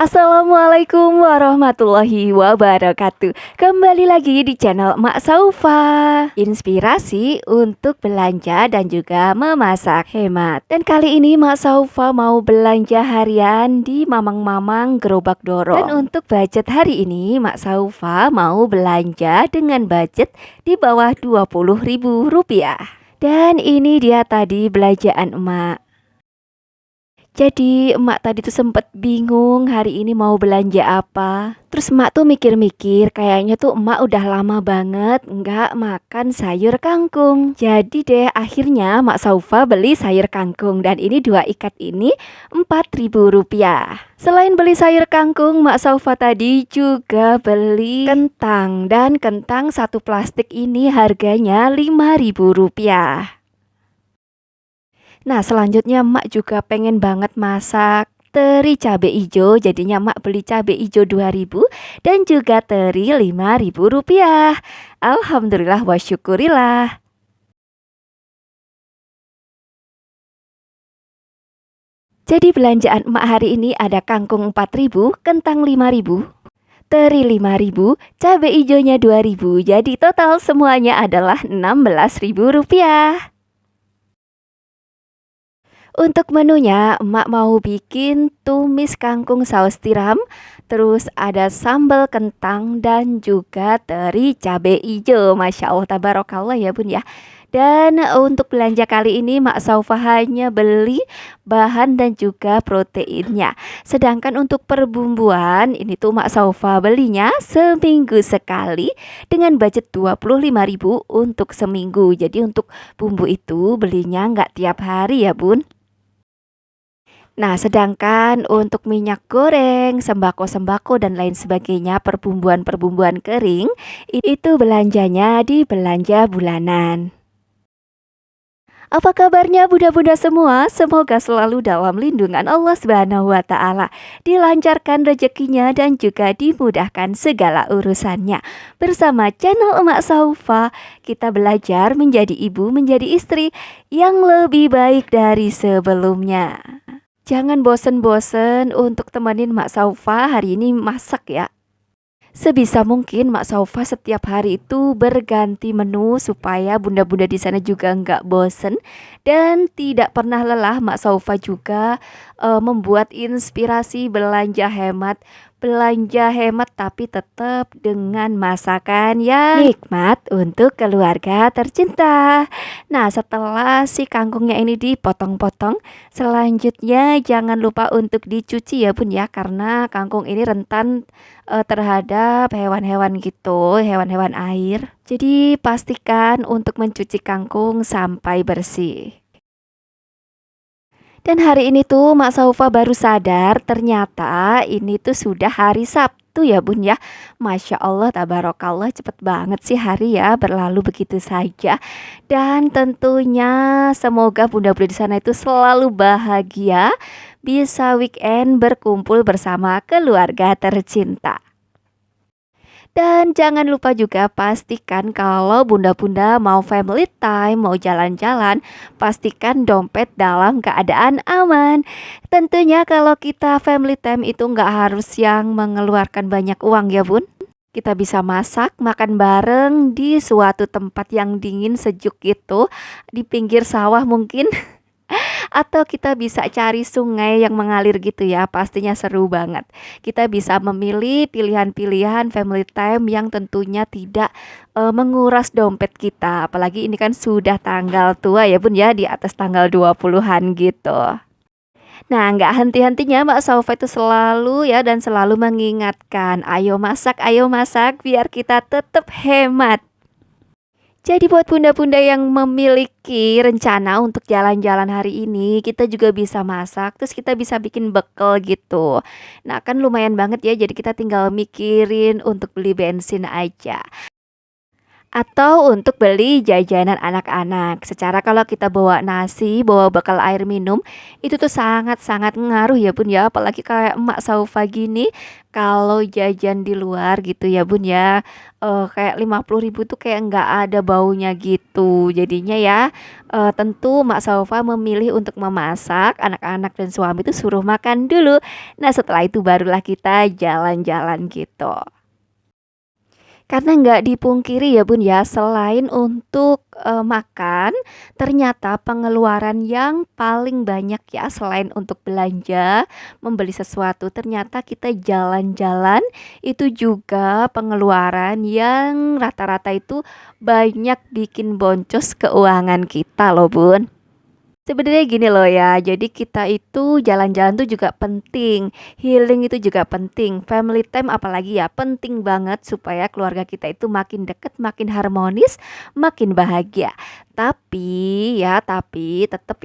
Assalamualaikum warahmatullahi wabarakatuh. Kembali lagi di channel Mak Saufa. Inspirasi untuk belanja dan juga memasak hemat. Dan kali ini Mak Saufa mau belanja harian di Mamang-Mamang Gerobak Dorong. Dan untuk budget hari ini Mak Saufa mau belanja dengan budget di bawah Rp20.000. Dan ini dia tadi belanjaan emak. Jadi emak tadi tuh sempet bingung hari ini mau belanja apa. Terus emak tuh mikir-mikir, kayaknya tuh emak udah lama banget nggak makan sayur kangkung. Jadi deh akhirnya Mak Saufa beli sayur kangkung, dan ini 2 ikat ini Rp4.000. Selain beli sayur kangkung, Mak Saufa tadi juga beli kentang, dan kentang 1 plastik ini harganya Rp5.000. Nah, selanjutnya emak juga pengen banget masak teri cabe ijo, jadinya emak beli cabe ijo 2.000 dan juga teri Rp5.000. Alhamdulillah wa syukurillah. Jadi belanjaan emak hari ini ada kangkung 4.000, kentang 5.000, teri 5.000, cabe ijonya 2.000. Jadi total semuanya adalah Rp16.000. Untuk menunya, emak mau bikin tumis kangkung saus tiram, terus ada sambal kentang dan juga teri cabe ijo. Masya Allah, tabarakallah ya bun ya. Dan untuk belanja kali ini Mak Saufa hanya beli bahan dan juga proteinnya. Sedangkan untuk perbumbuan ini tuh Mak Saufa belinya seminggu sekali dengan budget Rp25.000 untuk seminggu. Jadi untuk bumbu itu belinya nggak tiap hari ya bun. Nah, sedangkan untuk minyak goreng, sembako-sembako dan lain sebagainya, perbumbuan-perbumbuan kering, itu belanjanya di belanja bulanan. Apa kabarnya bunda-bunda semua? Semoga selalu dalam lindungan Allah Subhanahu wa taala, dilancarkan rezekinya dan juga dimudahkan segala urusannya. Bersama channel Emak Saufa, kita belajar menjadi ibu, menjadi istri yang lebih baik dari sebelumnya. Jangan bosen-bosen untuk temenin Mak Saufa hari ini masak ya. Sebisa mungkin Mak Saufa setiap hari itu berganti menu supaya bunda-bunda di sana juga nggak bosen dan tidak pernah lelah. Mak Saufa juga membuat inspirasi belanja hemat tapi tetap dengan masakan yang nikmat untuk keluarga tercinta. Nah, setelah si kangkungnya ini dipotong-potong, selanjutnya jangan lupa untuk dicuci ya bun ya, karena kangkung ini rentan terhadap hewan-hewan gitu, hewan-hewan air. Jadi pastikan untuk mencuci kangkung sampai bersih. Dan hari ini tuh Mak Saufa baru sadar ternyata ini tuh sudah hari Sabtu ya bun ya. Masya Allah, tabarakallah, cepet banget sih hari ya berlalu begitu saja. Dan tentunya semoga bunda-bunda di sana itu selalu bahagia, bisa weekend berkumpul bersama keluarga tercinta. Dan jangan lupa juga pastikan kalau bunda-bunda mau family time, mau jalan-jalan, pastikan dompet dalam keadaan aman. Tentunya kalau kita family time itu nggak harus yang mengeluarkan banyak uang ya bun. Kita bisa masak, makan bareng di suatu tempat yang dingin sejuk gitu, di pinggir sawah mungkin. Atau kita bisa cari sungai yang mengalir gitu ya, pastinya seru banget. Kita bisa memilih pilihan-pilihan family time yang tentunya tidak menguras dompet kita. Apalagi ini kan sudah tanggal tua ya bun ya, di atas tanggal 20-an gitu. Nah, nggak henti-hentinya Mbak Saufa itu selalu ya, dan selalu mengingatkan, ayo masak biar kita tetap hemat. Jadi buat bunda-bunda yang memiliki rencana untuk jalan-jalan hari ini, kita juga bisa masak, terus kita bisa bikin bekal gitu. Nah, kan lumayan banget ya, jadi kita tinggal mikirin untuk beli bensin aja. Atau untuk beli jajanan anak-anak. Secara kalau kita bawa nasi, bawa bekal air minum, itu tuh sangat-sangat ngaruh ya Bun ya. Apalagi kayak emak Saufa gini, kalau jajan di luar gitu ya Bun ya, kayak 50.000 tuh kayak nggak ada baunya gitu. Jadinya ya, tentu emak Saufa memilih untuk memasak, anak-anak dan suami itu suruh makan dulu. Nah setelah itu barulah kita jalan-jalan gitu. Karena nggak dipungkiri ya Bun ya, selain untuk, makan, ternyata pengeluaran yang paling banyak ya selain untuk belanja, membeli sesuatu, ternyata kita jalan-jalan itu juga pengeluaran yang rata-rata itu banyak bikin boncos keuangan kita loh Bun. Sebenarnya gini loh ya, jadi kita itu jalan-jalan tuh juga penting, healing itu juga penting, family time apalagi ya penting banget supaya keluarga kita itu makin deket, makin harmonis, makin bahagia. Tapi tetap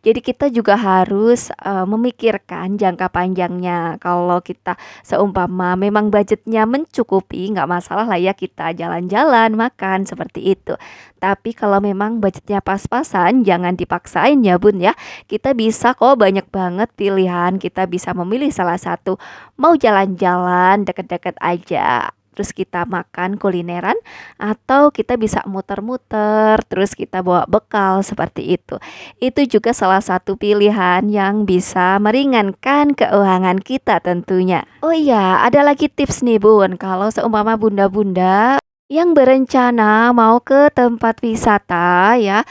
jadi kita juga harus, memikirkan jangka panjangnya. Kalau kita seumpama memang budgetnya mencukupi, nggak masalah lah ya kita jalan-jalan, makan, seperti itu. Tapi kalau memang budgetnya pas-pasan, jangan dipaksain ya Bun ya. Kita bisa kok banyak banget pilihan, kita bisa memilih salah satu. Mau jalan-jalan deket-deket aja, terus kita makan kulineran, atau kita bisa muter-muter, terus kita bawa bekal, seperti itu. Itu juga salah satu pilihan yang bisa meringankan keuangan kita tentunya. Oh iya, ada lagi tips nih Bun, kalau seumpama bunda-bunda yang berencana mau ke tempat wisata ya,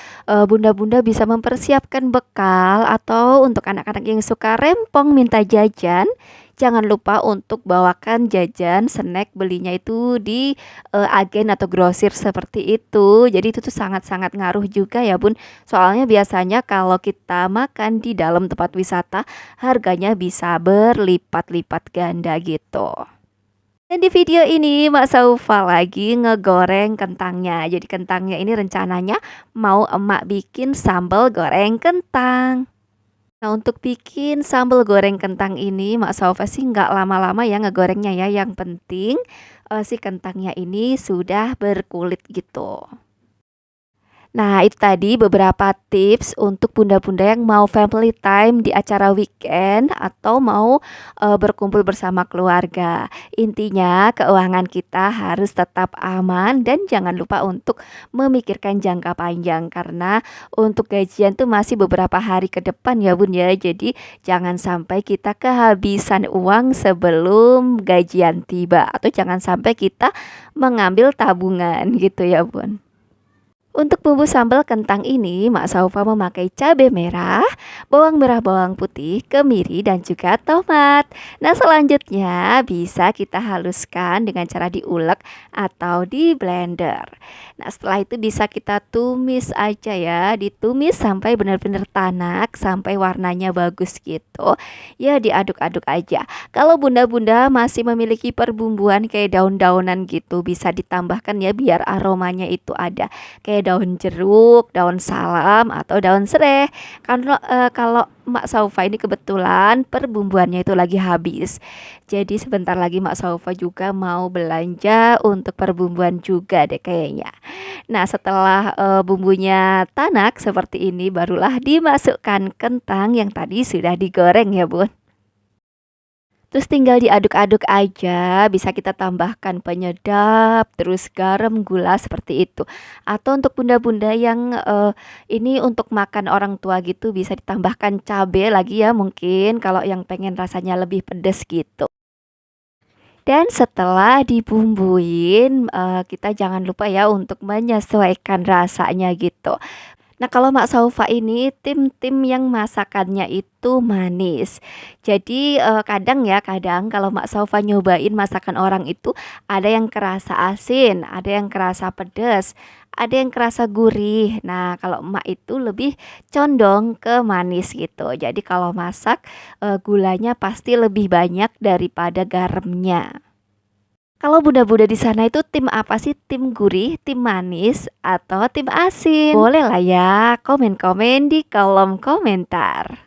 bunda-bunda bisa mempersiapkan bekal atau untuk anak-anak yang suka rempong minta jajan, jangan lupa untuk bawakan jajan, snack belinya itu di, agen atau grosir seperti itu. Jadi itu tuh sangat-sangat ngaruh juga ya Bun, soalnya biasanya kalau kita makan di dalam tempat wisata, harganya bisa berlipat-lipat ganda gitu. Dan di video ini Mak Saufa lagi ngegoreng kentangnya. Jadi kentangnya ini rencananya mau emak bikin sambal goreng kentang. Nah untuk bikin sambal goreng kentang ini Mak Saufa sih nggak lama-lama ya ngegorengnya ya. Yang penting si kentangnya ini sudah berkulit gitu. Nah, itu tadi beberapa tips untuk bunda-bunda yang mau family time di acara weekend atau mau berkumpul bersama keluarga. Intinya, keuangan kita harus tetap aman dan jangan lupa untuk memikirkan jangka panjang karena untuk gajian tuh masih beberapa hari ke depan ya Bun ya. Jadi, jangan sampai kita kehabisan uang sebelum gajian tiba atau jangan sampai kita mengambil tabungan gitu ya Bun. Untuk bumbu sambal kentang ini, Mak Saufa memakai cabai merah, bawang merah, bawang putih, kemiri, dan juga tomat. Nah, selanjutnya bisa kita haluskan dengan cara diulek atau di blender. Nah, setelah itu bisa kita tumis aja ya, ditumis sampai benar-benar tanak, sampai warnanya bagus gitu. Ya, diaduk-aduk aja. Kalau bunda-bunda masih memiliki perbumbuan kayak daun-daunan gitu, bisa ditambahkan ya biar aromanya itu ada kayak daun jeruk, daun salam atau daun serai. Kalau Mak Saufa ini kebetulan perbumbuannya itu lagi habis. Jadi sebentar lagi Mak Saufa juga mau belanja untuk perbumbuan juga deh kayaknya. Nah, setelah bumbunya tanak seperti ini barulah dimasukkan kentang yang tadi sudah digoreng ya, Bun. Terus tinggal diaduk-aduk aja, bisa kita tambahkan penyedap, terus garam, gula seperti itu. Atau untuk bunda-bunda yang ini untuk makan orang tua gitu bisa ditambahkan cabe lagi ya mungkin kalau yang pengen rasanya lebih pedas gitu. Dan setelah dibumbuin, kita jangan lupa ya untuk menyesuaikan rasanya gitu. Nah, kalau Mak Saufa ini tim-tim yang masakannya itu manis. Jadi, kadang kalau Mak Saufa nyobain masakan orang itu ada yang kerasa asin, ada yang kerasa pedas, ada yang kerasa gurih. Nah, kalau emak itu lebih condong ke manis gitu. Jadi kalau masak, gulanya pasti lebih banyak daripada garamnya. Kalau bunda-bunda di sana itu tim apa sih? Tim gurih, tim manis, atau tim asin? Boleh lah ya, komen-komen di kolom komentar.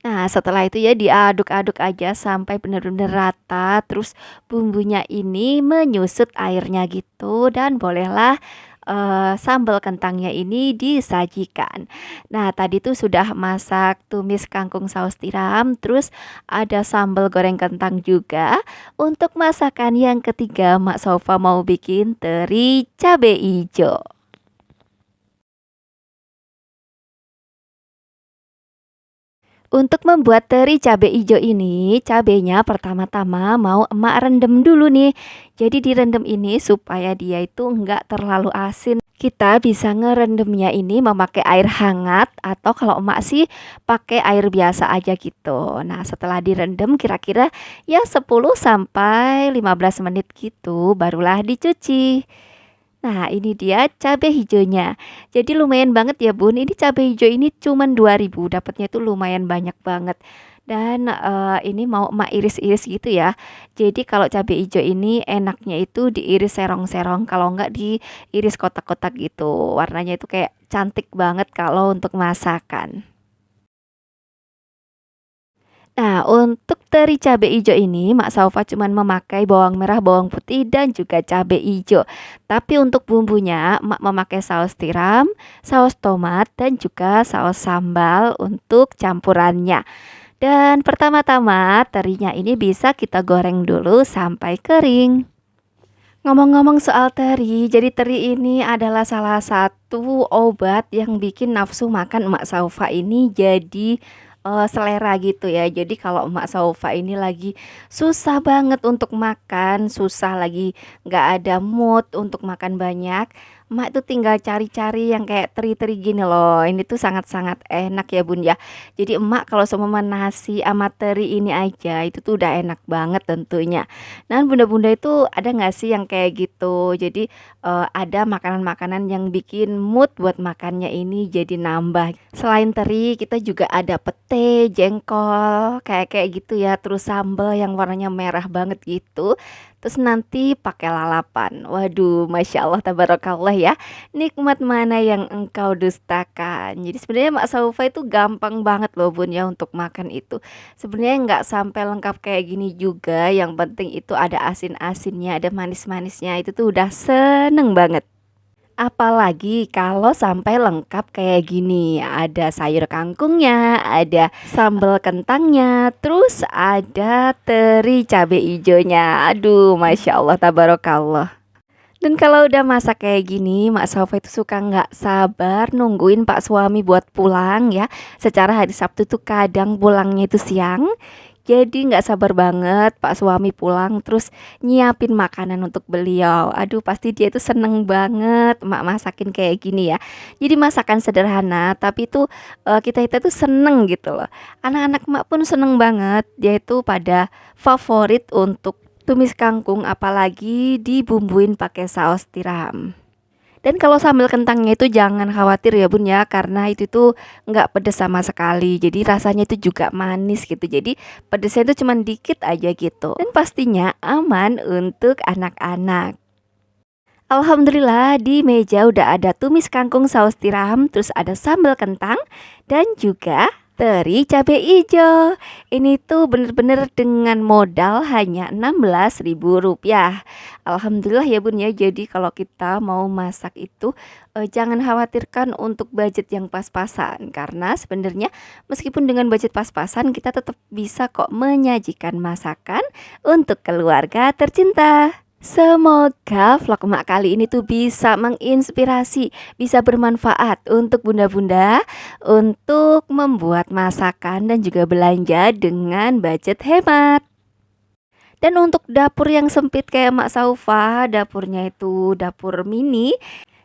Nah, setelah itu ya diaduk-aduk aja sampai benar-benar rata, terus bumbunya ini menyusut airnya gitu dan bolehlah sambal kentangnya ini disajikan. Nah, tadi tuh sudah masak tumis kangkung saus tiram, terus ada sambal goreng kentang juga. Untuk masakan yang ketiga, Mak Sofa mau bikin teri cabe ijo. Untuk membuat teri cabe ijo ini, cabenya pertama-tama mau emak rendem dulu nih. Jadi direndam ini supaya dia itu enggak terlalu asin. Kita bisa ngerendamnya ini memakai air hangat atau kalau emak sih pakai air biasa aja gitu. Nah, setelah direndam kira-kira ya 10 sampai 15 menit gitu barulah dicuci. Nah, ini dia cabai hijaunya. Jadi lumayan banget ya, Bun. Ini cabai hijau ini cuman 2.000, dapatnya tuh lumayan banyak banget. Dan ini mau emak iris-iris gitu ya. Jadi kalau cabai hijau ini enaknya itu diiris serong-serong, kalau enggak diiris kotak-kotak gitu. Warnanya itu kayak cantik banget kalau untuk masakan. Nah, untuk teri cabe ijo ini, Mak Saufa cuman memakai bawang merah, bawang putih, dan juga cabe ijo. Tapi untuk bumbunya, Mak memakai saus tiram, saus tomat, dan juga saus sambal untuk campurannya. Dan pertama-tama, terinya ini bisa kita goreng dulu sampai kering. Ngomong-ngomong soal teri, jadi teri ini adalah salah satu obat yang bikin nafsu makan Emak Saufa ini jadi selera gitu ya. Jadi kalau Emak Saufa ini lagi susah banget untuk makan, susah lagi nggak ada mood untuk makan banyak, Emak tuh tinggal cari-cari yang kayak teri-teri gini loh. Ini tuh sangat-sangat enak ya Bun ya. Jadi Emak kalau seumpama nasi sama teri ini aja itu tuh udah enak banget tentunya. Nah, bunda-bunda itu ada nggak sih yang kayak gitu? Jadi ada makanan-makanan yang bikin mood buat makannya ini jadi nambah. Selain teri, kita juga ada pete, jengkol, kayak kayak gitu ya. Terus sambal yang warnanya merah banget gitu. Terus nanti pakai lalapan. Waduh, masya Allah, tabarakallah ya. Nikmat mana yang engkau dustakan. Jadi sebenarnya Mak Saufa itu gampang banget loh Bun ya untuk makan itu. Sebenarnya nggak sampai lengkap kayak gini juga. Yang penting itu ada asin-asinnya, ada manis-manisnya. Itu tuh udah seneng banget. Apalagi kalau sampai lengkap kayak gini. Ada sayur kangkungnya, ada sambal kentangnya, terus ada teri cabe ijonya. Aduh, masya Allah, tabarakallah. Dan kalau udah masak kayak gini, Mak Sofa itu suka nggak sabar nungguin Pak suami buat pulang ya. Secara hari Sabtu tuh kadang pulangnya itu siang. Jadi nggak sabar banget Pak suami pulang terus nyiapin makanan untuk beliau. Aduh, pasti dia itu seneng banget Mak masakin kayak gini ya. Jadi masakan sederhana tapi itu kita tuh seneng gitu loh. Anak-anak Mak pun seneng banget. Dia itu pada favorit untuk tumis kangkung apalagi dibumbuin pakai saus tiram. Dan kalau sambal kentangnya itu jangan khawatir ya Bun ya, karena itu tuh nggak pedes sama sekali. Jadi rasanya itu juga manis gitu. Jadi pedesnya itu cuman dikit aja gitu. Dan pastinya aman untuk anak-anak. Alhamdulillah di meja udah ada tumis kangkung saus tiram, terus ada sambal kentang dan juga teri cabai ijo. Ini tuh bener-bener dengan modal hanya 16.000 rupiah. Alhamdulillah ya Bun ya. Jadi kalau kita mau masak itu jangan khawatirkan untuk budget yang pas-pasan, karena sebenarnya meskipun dengan budget pas-pasan kita tetap bisa kok menyajikan masakan untuk keluarga tercinta. Semoga vlog emak kali ini tuh bisa menginspirasi, bisa bermanfaat untuk bunda-bunda untuk membuat masakan dan juga belanja dengan budget hemat. Dan untuk dapur yang sempit kayak Mak Saufa, dapurnya itu dapur mini,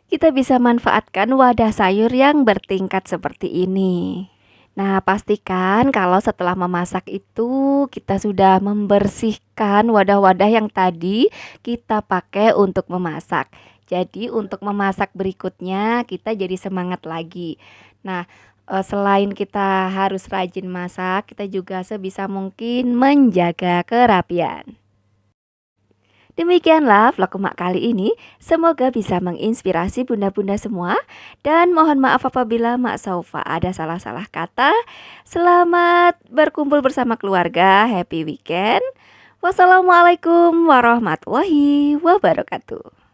kita bisa manfaatkan wadah sayur yang bertingkat seperti ini. Nah, pastikan kalau setelah memasak itu kita sudah membersihkan wadah-wadah yang tadi kita pakai untuk memasak. Jadi untuk memasak berikutnya kita jadi semangat lagi. Nah, selain kita harus rajin masak, kita juga sebisa mungkin menjaga kerapian. Demikianlah vlog emak kali ini. Semoga bisa menginspirasi bunda-bunda semua. Dan mohon maaf apabila Mak Saufa ada salah-salah kata. Selamat berkumpul bersama keluarga. Happy weekend. Wassalamualaikum warahmatullahi wabarakatuh.